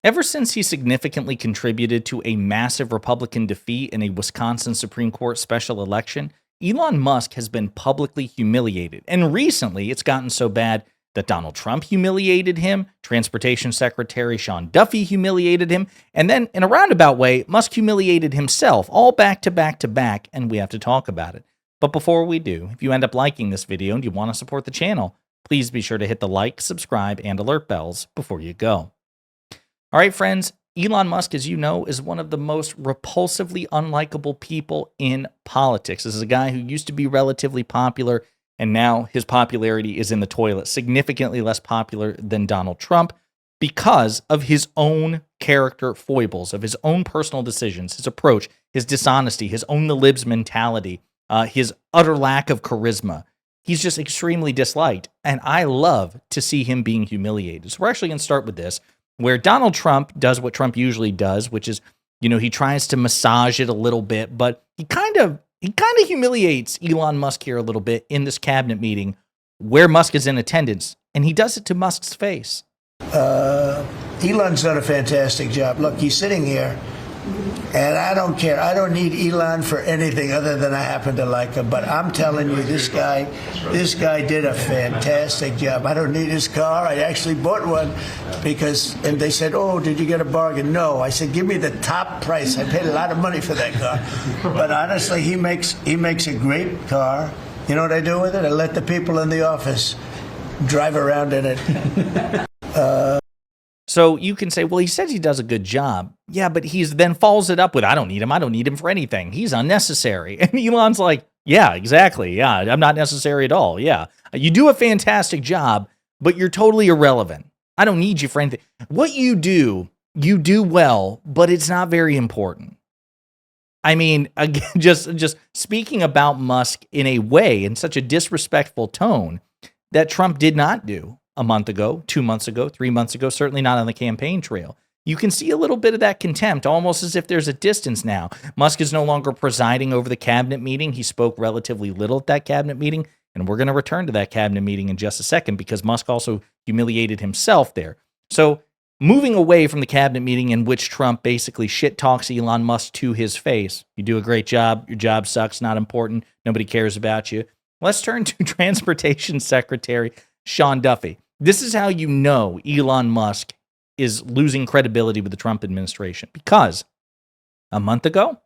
Ever since he significantly contributed to a massive Republican defeat in a Wisconsin Supreme Court special election, Elon Musk has been publicly humiliated. And recently, it's gotten so bad that Donald Trump humiliated him, Transportation Secretary Sean Duffy humiliated him, and then, in a roundabout way, Musk humiliated himself, all back to back to back, and we have to talk about it. But before we do, if you end up liking this video and you want to support the channel, please be sure to hit the like, subscribe, and alert bells before you go. All right, friends, Elon Musk, as you know, is one of the most repulsively unlikable people in politics. This is a guy who used to be relatively popular, and now his popularity is in the toilet, significantly less popular than Donald Trump because of his own character foibles, of his own personal decisions, his approach, his dishonesty, his own the libs mentality, his utter lack of charisma. He's just extremely disliked, and I love to see him being humiliated. So we're actually going to start with this, where Donald Trump does what Trump usually does, which is, he tries to massage it a little bit, but he kind of humiliates Elon Musk here a little bit in this cabinet meeting where Musk is in attendance, and he does it to Musk's face. Elon's done a fantastic job. Look, he's sitting here, and I don't care. I don't need Elon for anything other than I happen to like him. But I'm telling you, this guy did a fantastic job. I don't need his car. I actually bought one and they said, "Oh, did you get a bargain?" No. I said, "Give me the top price." I paid a lot of money for that car. But honestly, he makes a great car. You know what I do with it? I let the people in the office drive around in it. So you can say, well, he says he does a good job. Yeah, but he's then follows it up with, I don't need him. I don't need him for anything. He's unnecessary. And Elon's like, yeah, exactly. Yeah, I'm not necessary at all. Yeah, you do a fantastic job, but you're totally irrelevant. I don't need you for anything. What you do well, but it's not very important. I mean, again, just speaking about Musk in a way, in such a disrespectful tone that Trump did not do a month ago, 2 months ago, 3 months ago, certainly not on the campaign trail. You can see a little bit of that contempt, almost as if there's a distance now. Musk is no longer presiding over the cabinet meeting. He spoke relatively little at that cabinet meeting, and we're going to return to that cabinet meeting in just a second because Musk also humiliated himself there. So moving away from the cabinet meeting in which Trump basically shit talks Elon Musk to his face. You do a great job. Your job sucks. Not important. Nobody cares about you. Let's turn to Transportation Secretary Sean Duffy. This is how you know Elon Musk is losing credibility with the Trump administration, because a month ago,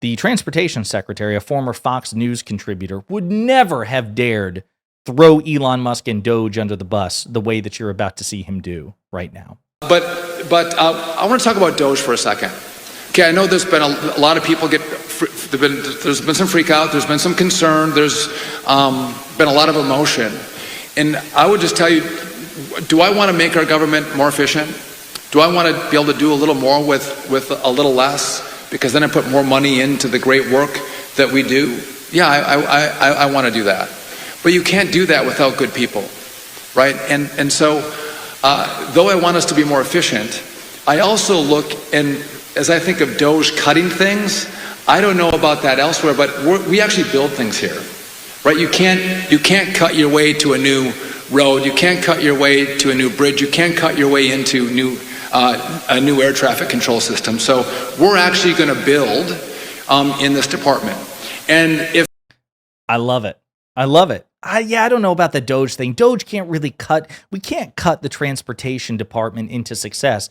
the Transportation Secretary, a former Fox News contributor, would never have dared throw Elon Musk and DOGE under the bus the way that you're about to see him do right now. But I want to talk about DOGE for a second. Okay, I know there's been a lot of people there's been some freak out, there's been some concern, there's been a lot of emotion. And I would just tell you, do I want to make our government more efficient? Do I want to be able to do a little more with a little less? Because then I put more money into the great work that we do? Yeah, I want to do that. But you can't do that without good people, right? And so, though I want us to be more efficient, I also look, and as I think of DOGE cutting things, I don't know about that elsewhere, but we actually build things here. Right, you can't cut your way to a new road. You can't cut your way to a new bridge. You can't cut your way into a new air traffic control system. So we're actually going to build in this department. And if I love it, I don't know about the DOGE thing. DOGE can't really cut. We can't cut the transportation department into success,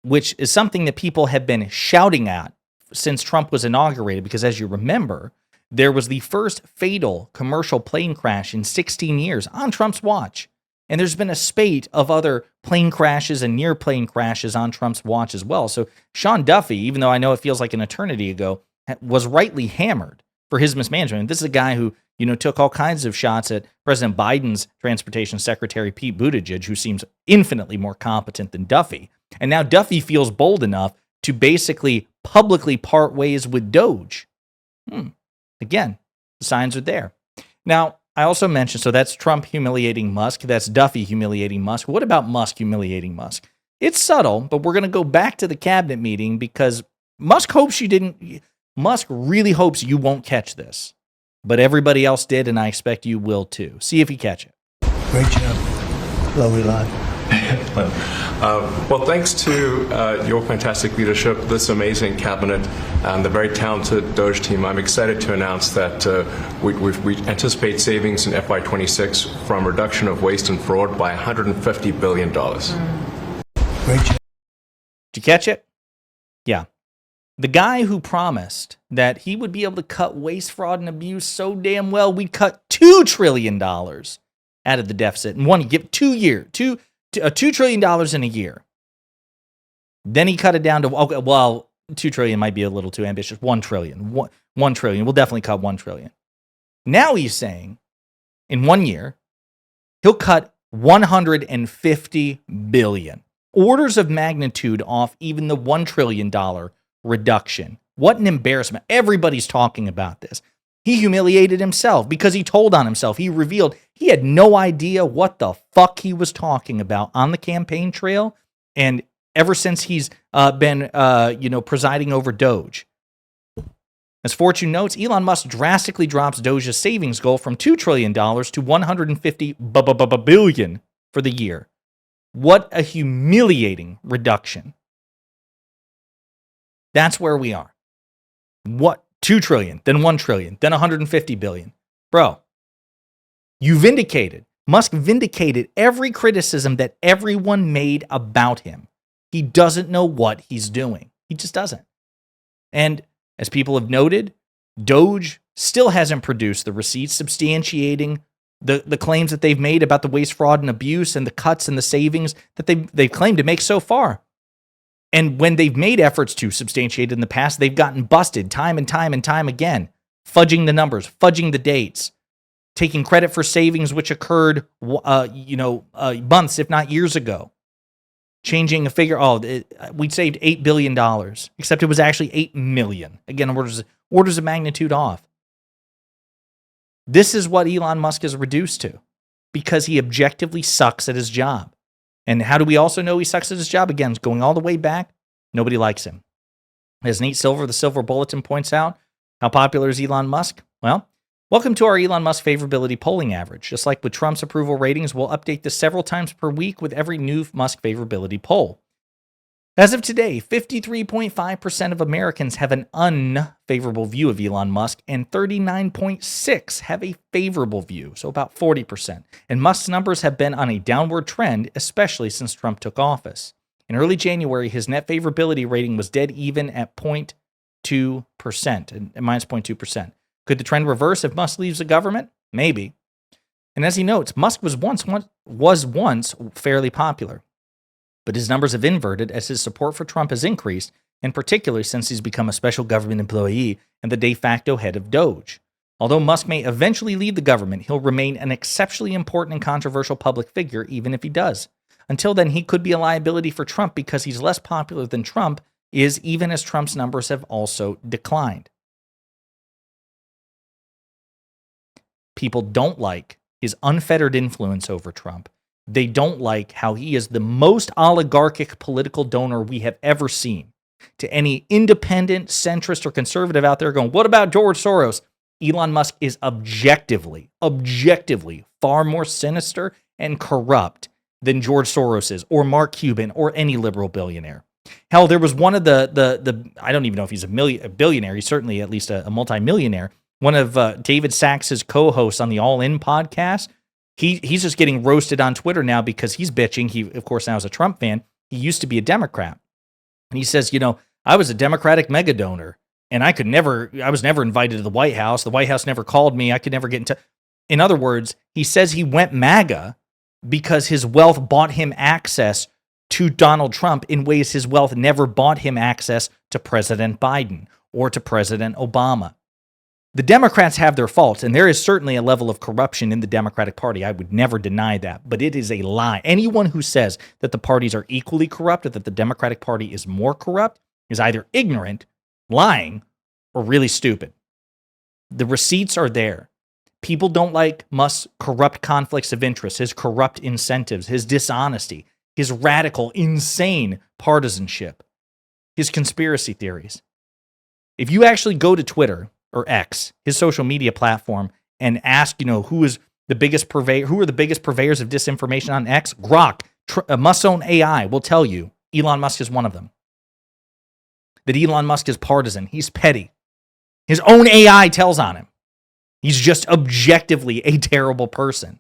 which is something that people have been shouting at since Trump was inaugurated. Because as you remember, there was the first fatal commercial plane crash in 16 years on Trump's watch. And there's been a spate of other plane crashes and near plane crashes on Trump's watch as well. So Sean Duffy, even though I know it feels like an eternity ago, was rightly hammered for his mismanagement. And this is a guy who, took all kinds of shots at President Biden's Transportation Secretary, Pete Buttigieg, who seems infinitely more competent than Duffy. And now Duffy feels bold enough to basically publicly part ways with DOGE. Again, the signs are there. Now, I also mentioned, so that's Trump humiliating Musk. That's Duffy humiliating Musk. What about Musk humiliating Musk? It's subtle, but we're going to go back to the cabinet meeting because Musk really hopes you won't catch this. But everybody else did, and I expect you will too. See if you catch it. Great job. Hello, Elon. Well, thanks to your fantastic leadership, this amazing cabinet, and the very talented DOGE team, I'm excited to announce that we anticipate savings in FY26 from reduction of waste and fraud by $150 billion. Great job. Did you catch it? Yeah. The guy who promised that he would be able to cut waste, fraud, and abuse so damn well, we'd cut $2 trillion out of the deficit in 1 year. Give 2 years, $2 trillion in a year. Then he cut it down to, okay, well, 2 trillion might be a little too ambitious. 1 trillion. 1 trillion. We'll definitely cut 1 trillion. Now he's saying in 1 year, he'll cut 150 billion. Orders of magnitude off even the $1 trillion reduction. What an embarrassment. Everybody's talking about this. He humiliated himself because he told on himself. He revealed he had no idea what the fuck he was talking about on the campaign trail. And ever since he's been presiding over Doge. As Fortune notes, Elon Musk drastically drops Doge's savings goal from $2 trillion to 150 billion for the year. What a humiliating reduction. That's where we are. What? 2 trillion, then 1 trillion, then 150 billion. Bro, Musk vindicated every criticism that everyone made about him. He doesn't know what he's doing. He just doesn't. And as people have noted, Doge still hasn't produced the receipts substantiating the claims that they've made about the waste, fraud, and abuse and the cuts and the savings that they've claimed to make so far. And when they've made efforts to substantiate it in the past, they've gotten busted time and time and time again, fudging the numbers, fudging the dates, taking credit for savings which occurred, months, if not years ago. Changing a figure, we saved $8 billion, except it was actually 8 million. Again, orders of magnitude off. This is what Elon Musk is reduced to because he objectively sucks at his job. And how do we also know he sucks at his job? Again, it's going all the way back. Nobody likes him. As Nate Silver, the Silver Bulletin, points out, how popular is Elon Musk? Well, welcome to our Elon Musk favorability polling average. Just like with Trump's approval ratings, we'll update this several times per week with every new Musk favorability poll. As of today, 53.5% of Americans have an unfavorable view of Elon Musk, and 39.6% have a favorable view, so about 40%. And Musk's numbers have been on a downward trend, especially since Trump took office. In early January, his net favorability rating was dead even at 0.2%, and minus 0.2%. Could the trend reverse if Musk leaves the government? Maybe. And as he notes, Musk was once fairly popular. But his numbers have inverted as his support for Trump has increased, in particular since he's become a special government employee and the de facto head of Doge. Although Musk may eventually leave the government, he'll remain an exceptionally important and controversial public figure even if he does. Until then, he could be a liability for Trump because he's less popular than Trump is, even as Trump's numbers have also declined. People don't like his unfettered influence over Trump. They don't like how he is the most oligarchic political donor we have ever seen. To any independent, centrist, or conservative out there going, what about George Soros? Elon Musk is objectively far more sinister and corrupt than George Soros is, or Mark Cuban, or any liberal billionaire. Hell, there was one of the I don't even know if he's a billionaire. He's certainly at least a multimillionaire. One of David Sachs's co-hosts on the All In podcast. He's just getting roasted on Twitter now because he's bitching. He, of course, now is a Trump fan. He used to be a Democrat. And he says, I was a Democratic mega donor, and I was never invited to the White House. The White House never called me. I could never get into. In other words, he says he went MAGA because his wealth bought him access to Donald Trump in ways his wealth never bought him access to President Biden or to President Obama. The Democrats have their faults, and there is certainly a level of corruption in the Democratic Party. I would never deny that, but it is a lie. Anyone who says that the parties are equally corrupt or that the Democratic Party is more corrupt is either ignorant, lying, or really stupid. The receipts are there. People don't like Musk's corrupt conflicts of interest, his corrupt incentives, his dishonesty, his radical, insane partisanship, his conspiracy theories. If you actually go to Twitter or X, his social media platform, and ask, who are the biggest purveyors of disinformation on X? Grok Musk's own AI will tell you Elon Musk is one of them. That Elon Musk is partisan. He's petty. His own AI tells on him. He's just objectively a terrible person.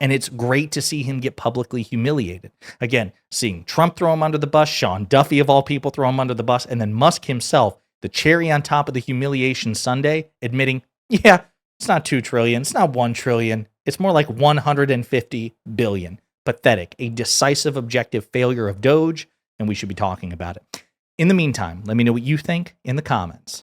And it's great to see him get publicly humiliated. Again, seeing Trump throw him under the bus, Sean Duffy of all people throw him under the bus, and then Musk himself, the cherry on top of the humiliation sundae, admitting, yeah, it's not 2 trillion, it's not 1 trillion, it's more like 150 billion. Pathetic, a decisive objective failure of DOGE, and we should be talking about it. In the meantime, let me know what you think in the comments.